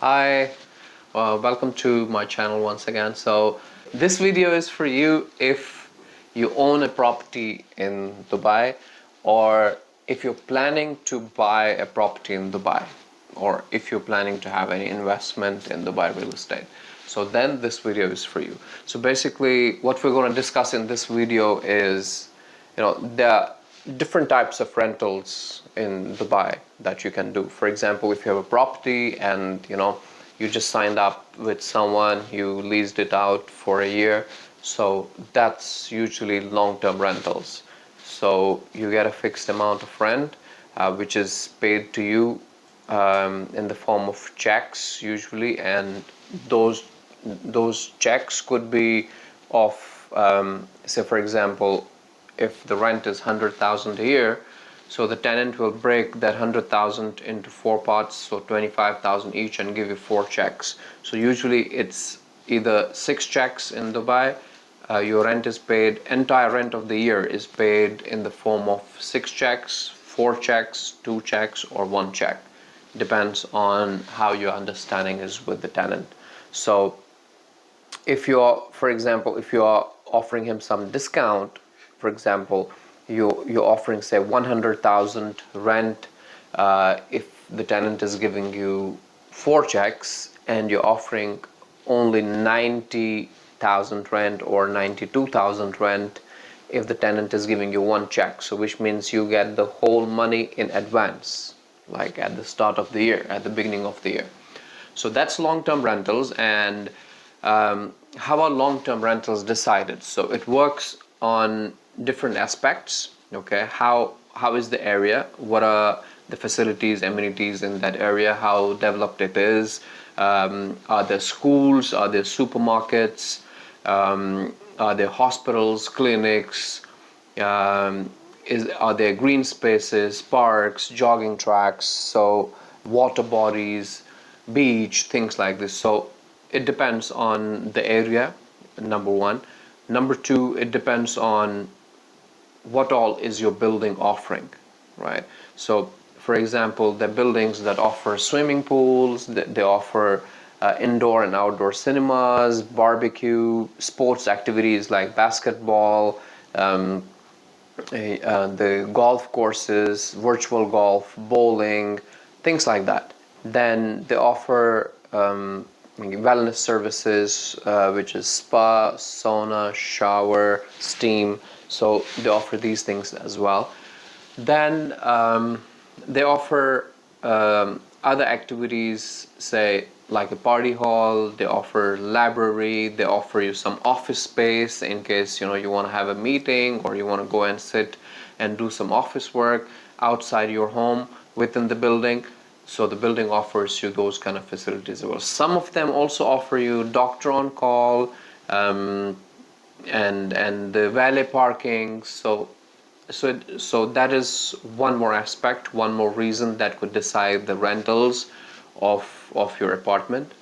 Hi, welcome to my channel once again. So this video is for you if you own a property in Dubai, or if you're planning to buy a property in Dubai, or if you're planning to have any investment in Dubai real estate. So then this video is for you. So basically what we're going to discuss in this video is, there are different types of rentals in Dubai that you can do. For example, if you have a property and you just signed up with someone, you leased it out for a year, so that's usually long-term rentals. So you get a fixed amount of rent, which is paid to you in the form of checks usually, and those checks could be of, say for example, if the rent is 100,000 a year, so the tenant will break that 100,000 into four parts, so 25,000 each, and give you four checks. So usually it's either six checks in Dubai. Your rent is paid, entire rent of the year is paid in the form of six checks, four checks, two checks, or one check. Depends on how your understanding is with the tenant. So if you're, for example, if you are offering him some discount, for example, you're offering say 100,000 rent, if the tenant is giving you four checks, and you're offering only 90,000 rent or 92,000 rent if the tenant is giving you one check. So which means you get the whole money in advance, like at the start of the year, at the beginning of the year. So that's long-term rentals. And how are long-term rentals decided? So it works on different aspects. Okay, how is the area, what are the facilities, amenities in that area, how developed it is, are there schools, are there supermarkets, are there hospitals, clinics, are there green spaces, parks, jogging tracks, so water bodies, beach, things like this. So it depends on the area, number one. Number two, it depends on what all is your building offering, right? So for example, the buildings that offer swimming pools, they offer indoor and outdoor cinemas, barbecue, sports activities like basketball, the golf courses, virtual golf, bowling, things like that. Then they offer wellness services, which is spa, sauna, shower, steam. So they offer these things as well. Then they offer other activities, say like a party hall. They offer library. They offer you some office space in case you want to have a meeting, or you want to go and sit and do some office work outside your home within the building. So the building offers you those kind of facilities as well. Some of them also offer you doctor on call, and the valet parking. So that is one more aspect, one more reason that could decide the rentals of your apartment.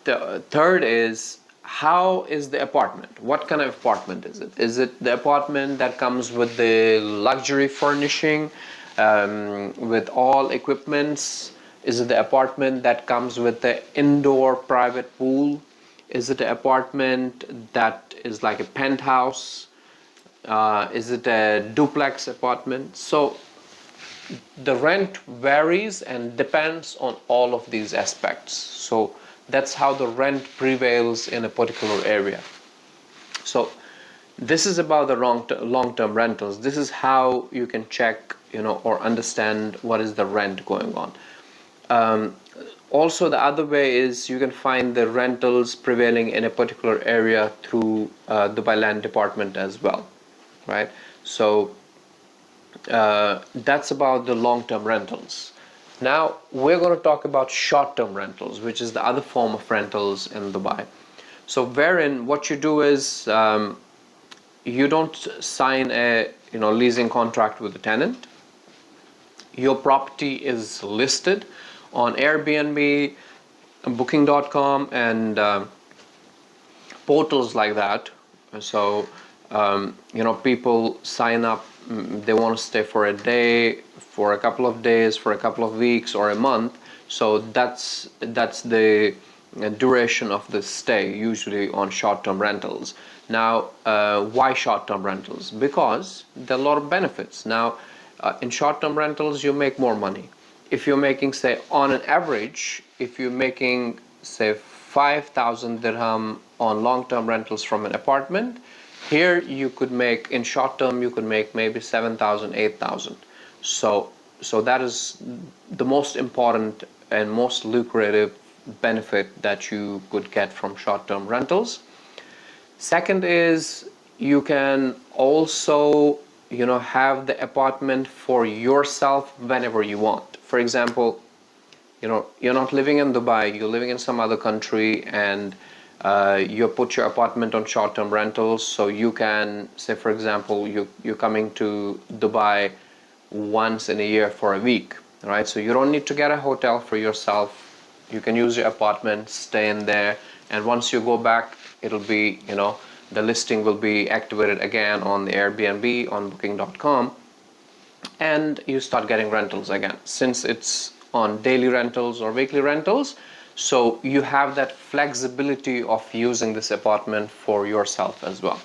The third is, how is the apartment? What kind of apartment is it? Is it the apartment that comes with the luxury furnishing, with all equipments? Is it the apartment that comes with the indoor private pool? Is it an apartment that is like a penthouse? Is it a duplex apartment? So the rent varies and depends on all of these aspects. So that's how the rent prevails in a particular area. So this is about the long-term rentals. This is how you can check, or understand what is the rent going on. Also, the other way is you can find the rentals prevailing in a particular area through Dubai Land Department as well, right? So that's about the long-term rentals. Now we're going to talk about short-term rentals, which is the other form of rentals in Dubai. So wherein what you do is, you don't sign a leasing contract with the tenant. Your property is listed on Airbnb, booking.com, and portals like that. So people sign up, they want to stay for a day, for a couple of days, for a couple of weeks, or a month. So that's the duration of the stay usually on short-term rentals. Now, why short-term rentals? Because there are a lot of benefits. Now, in short-term rentals, you make more money. If you're making, say, on an average, if you're making, say, 5,000 dirham on long-term rentals from an apartment, here you could make, in short term, you could make maybe 7,000, 8,000. So that is the most important and most lucrative benefit that you could get from short-term rentals. Second is you can also, have the apartment for yourself whenever you want. For example, you're not living in Dubai, you're living in some other country, and you put your apartment on short-term rentals. So you can say, for example, you're coming to Dubai once in a year for a week, right? So you don't need to get a hotel for yourself. You can use your apartment, stay in there, and once you go back, it'll be, the listing will be activated again on the Airbnb, on booking.com, and you start getting rentals again. Since it's on daily rentals or weekly rentals, so you have that flexibility of using this apartment for yourself as well,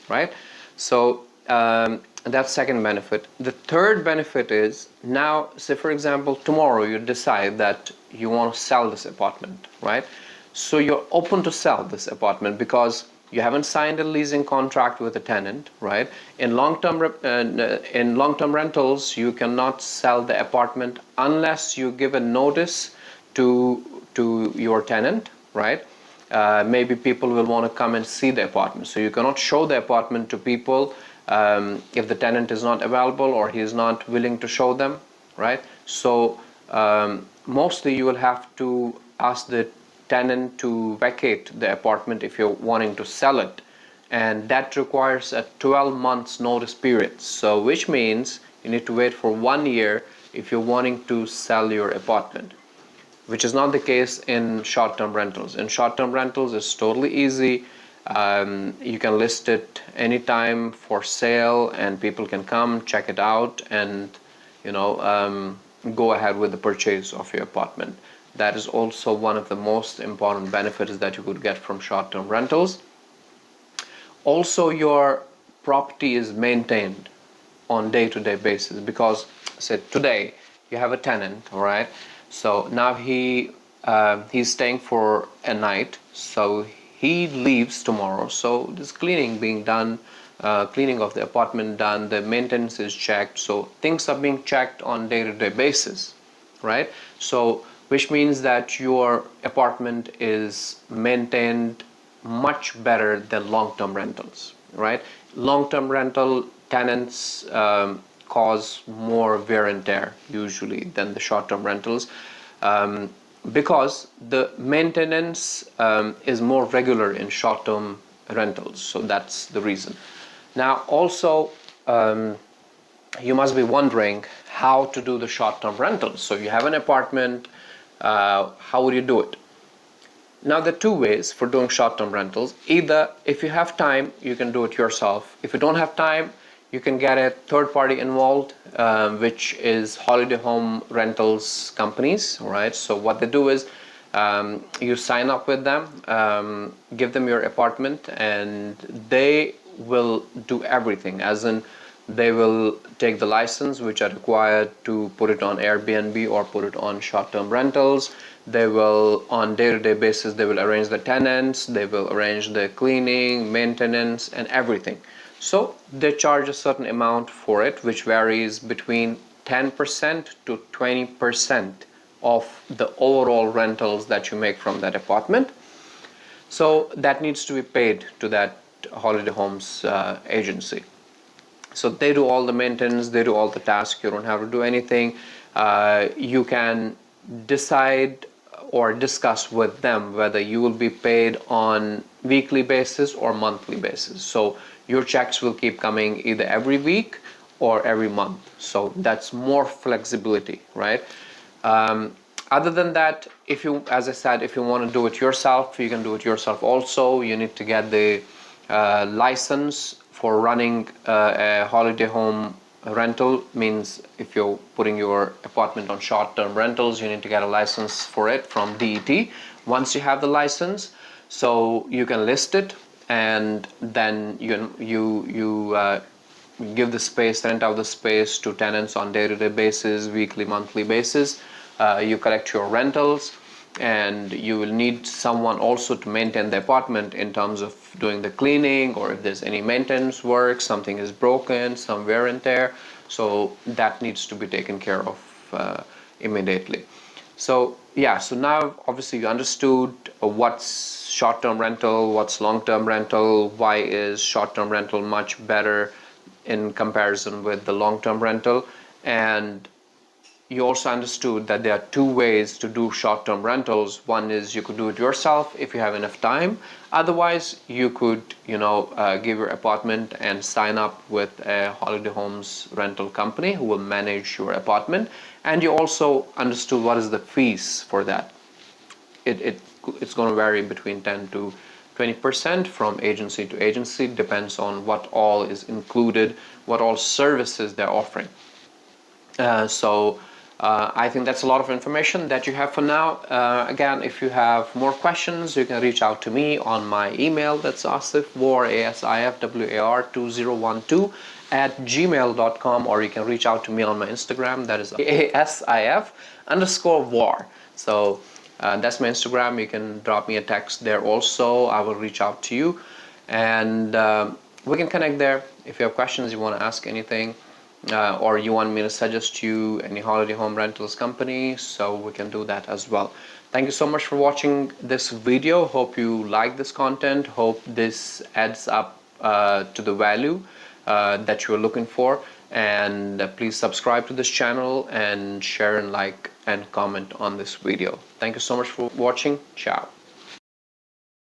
right? So that's second benefit. The third benefit is, now say for example tomorrow you decide that you want to sell this apartment, right? So you're open to sell this apartment because you haven't signed a leasing contract with a tenant, right? In long-term rentals, you cannot sell the apartment unless you give a notice to your tenant, right? Maybe people will want to come and see the apartment, so you cannot show the apartment to people if the tenant is not available or he is not willing to show them, right? So mostly you will have to ask the tenant to vacate the apartment if you're wanting to sell it, and that requires a 12 months notice period. So which means you need to wait for 1 year if you're wanting to sell your apartment, which is not the case in short-term rentals. In short-term rentals, it's totally easy. You can list it anytime for sale, and people can come check it out and go ahead with the purchase of your apartment. That is also one of the most important benefits that you could get from short-term rentals. Also, your property is maintained on day-to-day basis, because say today you have a tenant, all right? So now he's staying for a night, so he leaves tomorrow. So this cleaning being done, cleaning of the apartment done, the maintenance is checked. So things are being checked on day-to-day basis, right? So which means that your apartment is maintained much better than long-term rentals, right? Long-term rental tenants cause more wear and tear usually than the short-term rentals, because the maintenance is more regular in short-term rentals. So that's the reason. Now also you must be wondering how to do the short-term rentals. So you have an apartment, how would you do it? Now there are two ways for doing short-term rentals. Either if you have time, you can do it yourself. If you don't have time, you can get a third party involved, which is holiday home rentals companies, right? So what they do is you sign up with them, give them your apartment, and they will do everything, as in they will take the license which are required to put it on Airbnb or put it on short-term rentals. They will, on day-to-day basis, they will arrange the tenants, they will arrange the cleaning, maintenance, and everything. So they charge a certain amount for it, which varies between 10% to 20% of the overall rentals that you make from that apartment. So that needs to be paid to that holiday homes agency. So they do all the maintenance, they do all the tasks, you don't have to do anything. You can decide or discuss with them whether you will be paid on weekly basis or monthly basis. So your checks will keep coming either every week or every month. So that's more flexibility, right? Other than that, if you, as I said, if you want to do it yourself, you can do it yourself also. You need to get the license for running a holiday home rental means if you're putting your apartment on short-term rentals, you need to get a license for it from DET. Once you have the license, so you can list it, and then you give the space, rent out the space to tenants on day-to-day basis, weekly, monthly basis. You collect your rentals, and you will need someone also to maintain the apartment in terms of doing the cleaning, or if there's any maintenance work, something is broken, some wear and tear, so that needs to be taken care of immediately. So yeah, so now obviously you understood what's short-term rental, what's long-term rental, why is short-term rental much better in comparison with the long-term rental, and you also understood that there are two ways to do short-term rentals. One is you could do it yourself if you have enough time. Otherwise, you could, give your apartment and sign up with a holiday homes rental company who will manage your apartment. And you also understood what is the fees for that. It's going to vary between 10 to 20% from agency to agency. Depends on what all is included, what all services they're offering. I think that's a lot of information that you have for now. Again, if you have more questions, you can reach out to me on my email. That's asifwar, ASIFWAR 2012 @gmail.com, or you can reach out to me on my Instagram. That is ASIF_war. So that's my Instagram. You can drop me a text there also. I will reach out to you, and we can connect there. If you have questions, you want to ask anything, or you want me to suggest you any holiday home rentals company, so we can do that as well. Thank you so much for watching this video. Hope you like this content. Hope this adds up to the value that you're looking for. And please subscribe to this channel and share and like and comment on this video. Thank you so much for watching. Ciao.